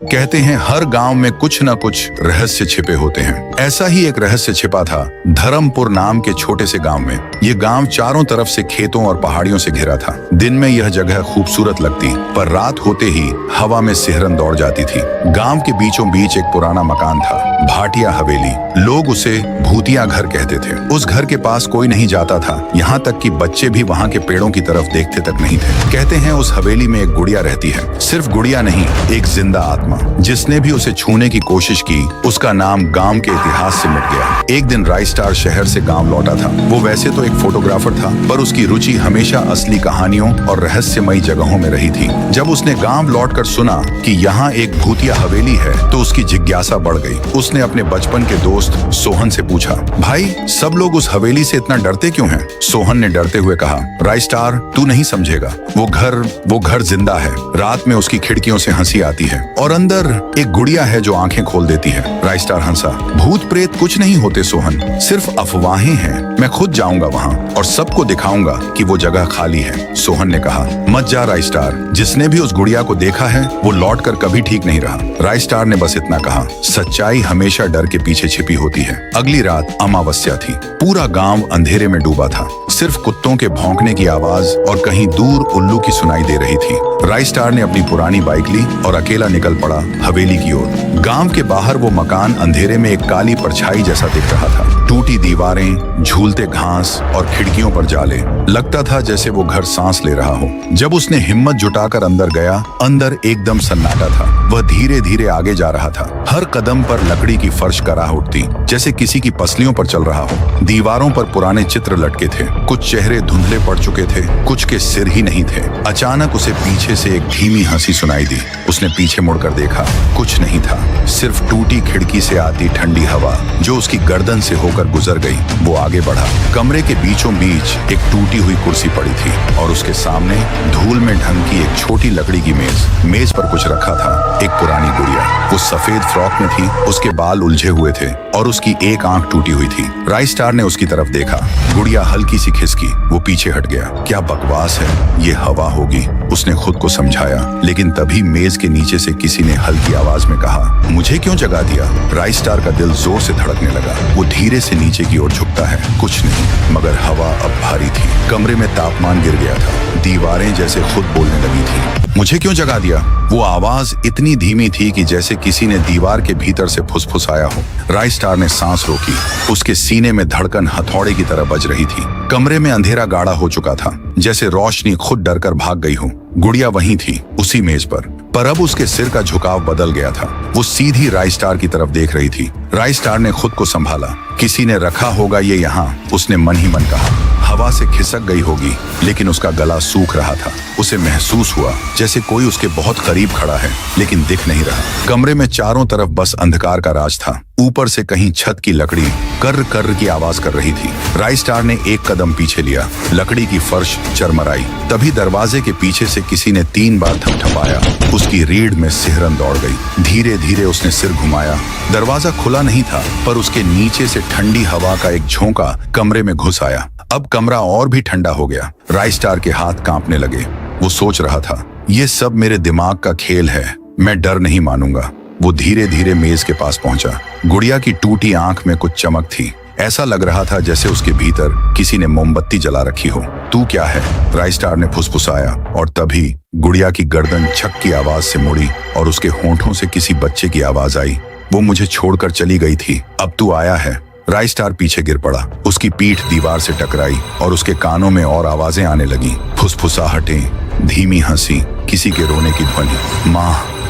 कहते हैं हर गांव में कुछ न कुछ रहस्य छिपे होते हैं। ऐसा ही एक रहस्य छिपा था धर्मपुर नाम के छोटे से गांव में। ये गांव चारों तरफ से खेतों और पहाड़ियों से घिरा था। दिन में यह जगह खूबसूरत लगती, पर रात होते ही हवा में सिहरन दौड़ जाती थी। गांव के बीचों बीच एक पुराना मकान था, भाटिया हवेली। लोग उसे भूतिया घर कहते थे। उस घर के पास कोई नहीं जाता था, यहाँ तक कि बच्चे भी वहाँ के पेड़ों की तरफ देखते तक नहीं थे। कहते हैं उस हवेली में एक गुड़िया रहती है। सिर्फ गुड़िया नहीं, एक जिंदा आत्मा। जिसने भी उसे छूने की कोशिश की, उसका नाम गांव के इतिहास से मिट गया। एक दिन राइस्टार शहर से गांव लौटा था। वो वैसे तो एक फोटोग्राफर था, पर उसकी रुचि हमेशा असली कहानियों और रहस्यमयी जगहों में रही थी। जब उसने गांव लौटकर सुना कि यहाँ एक भूतिया हवेली है, तो उसकी जिज्ञासा बढ़ गई। उसने अपने बचपन के दोस्त सोहन से पूछा, भाई सब लोग उस हवेली से इतना डरते क्यों हैं? सोहन ने डरते हुए कहा, राइस्टार तू नहीं समझेगा, वो घर जिंदा है। रात में उसकी खिड़कियों से हंसी आती है और अंदर एक गुड़िया है जो आंखें खोल देती है। राइस्टार हंसा, भूत प्रेत कुछ नहीं होते सोहन, सिर्फ अफवाहें हैं। मैं खुद जाऊंगा वहाँ और सबको दिखाऊंगा कि वो जगह खाली है। सोहन ने कहा, मत जा राइस्टार, जिसने भी उस गुड़िया को देखा है वो लौटकर कभी ठीक नहीं रहा। राइस्टार ने बस इतना कहा, सच्चाई हमेशा डर के पीछे छिपी होती है। अगली रात अमावस्या थी। पूरा गांव अंधेरे में डूबा था। सिर्फ कुत्तों के भौंकने की आवाज और कहीं दूर उल्लू की सुनाई दे रही थी। राइस्टार ने अपनी पुरानी बाइक ली और अकेला निकल पड़ा हवेली की ओर। गांव के बाहर वो मकान अंधेरे में एक काली परछाई जैसा दिख रहा था। टूटी दीवारें, झूलते घास और खिड़कियों पर जाले। लगता था जैसे वो घर सांस ले रहा हो। जब उसने हिम्मत जुटाकर अंदर गया, अंदर एकदम सन्नाटा था। वह धीरे धीरे आगे जा रहा था। हर कदम पर लकड़ी की फर्श कराह उठती, जैसे किसी की पसलियों पर चल रहा हो। दीवारों पर पुराने चित्र लटके थे। कुछ चेहरे धुंधले पड़ चुके थे, कुछ के सिर ही नहीं थे। अचानक उसे पीछे से एक धीमी हंसी सुनाई दी। उसने पीछे मुड़कर देखा, कुछ नहीं था, सिर्फ टूटी खिड़की से आती ठंडी हवा जो उसकी गर्दन से होकर गुजर गई। वो आगे बढ़ा। कमरे के बीचों बीच एक टूटी हुई कुर्सी पड़ी थी और उसके सामने धूल में ढंकी एक छोटी लकड़ी की मेज पर कुछ रखा था। एक पुरानी गुड़िया, वो सफेद फ्रॉक में थी, उसके बाल उलझे हुए थे और उसकी एक आंख टूटी हुई थी। राइस्टार ने उसकी तरफ देखा। गुड़िया हल्की सी खिसकी, वो पीछे हट गया। क्या बकवास है, ये हवा होगी, उसने खुद को समझाया। लेकिन तभी मेज के नीचे से किसी ने हल्की आवाज में कहा, मुझे क्यों जगा दिया? राइस्टार का दिल जोर से धड़कने लगा। वो धीरे से नीचे की ओर झुकता है। कुछ नहीं, मगर हवा अब भारी थी। कमरे में तापमान गिर गया था। दीवारें जैसे खुद बोलने लगी थी। मुझे क्यों जगा दिया? वो आवाज इतनी धीमी थी कि जैसे किसी ने दीवार के भीतर से फुसफुसाया हो। राइस्टार ने सांस रोकी। उसके सीने में धड़कन हथौड़े की तरह बज रही थी। कमरे में अंधेरा गाढ़ा हो चुका था, जैसे रोशनी खुद डरकर भाग गई हो। गुड़िया वहीं थी, उसी मेज पर अब उसके सिर का झुकाव बदल गया था। वो सीधी राइस्टार की तरफ देख रही थी। राइस्टार ने खुद को संभाला। किसी ने रखा होगा ये यहाँ, उसने मन ही मन कहा। हवा से खिसक गई होगी, लेकिन उसका गला सूख रहा था। उसे महसूस हुआ जैसे कोई उसके बहुत करीब खड़ा है, लेकिन दिख नहीं रहा। कमरे में चारों तरफ बस अंधकार का राज था। ऊपर से कहीं छत की लकड़ी कर्र कर्र की आवाज कर रही थी। राइस्टार ने एक कदम पीछे लिया। लकड़ी की फर्श चरमराई। तभी दरवाजे के पीछे से किसी ने 3 बार थपथपाया। उसकी रीढ़ में सिहरन दौड़ गई। धीरे धीरे उसने सिर घुमाया। दरवाजा खुला नहीं था, पर उसके नीचे से ठंडी हवा का एक झोंका कमरे में घुस आया। अब कमरा और भी ठंडा हो गया। राइस्टार के हाथ कांपने लगे। वो सोच रहा था, ये सब मेरे दिमाग का खेल है, मैं डर नहीं मानूंगा। वो धीरे धीरे मेज के पास पहुंचा। गुड़िया की टूटी आंख में कुछ चमक थी। ऐसा लग रहा था जैसे उसके भीतर किसी ने मोमबत्ती जला रखी हो। तू क्या है? राइस्टार ने फुसफुसाया और तभी गुड़िया की गर्दन छक की आवाज से मुड़ी और उसके होंठों से किसी बच्चे की आवाज आई। वो मुझे छोड़कर चली गई थी, अब तू आया है। राइस्टार पीछे गिर पड़ा। उसकी पीठ दीवार से टकराई और उसके कानों में और आवाजें आने लगी। फुसफुसाहटें, धीमी हंसी, किसी के रोने की ध्वनि।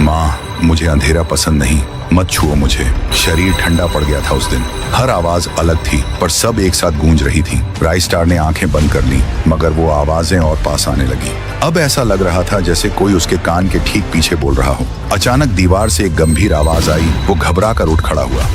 माँ, मुझे अंधेरा पसंद नहीं, मत छुओ मुझे। शरीर ठंडा पड़ गया था उस दिन। हर आवाज अलग थी, पर सब एक साथ गूंज रही थी। राइस्टार ने आंखें बंद कर ली, मगर वो आवाजें और पास आने लगी। अब ऐसा लग रहा था जैसे कोई उसके कान के ठीक पीछे बोल रहा हो। अचानक दीवार से एक गंभीर आवाज आई। वो घबरा कर उठ खड़ा हुआ।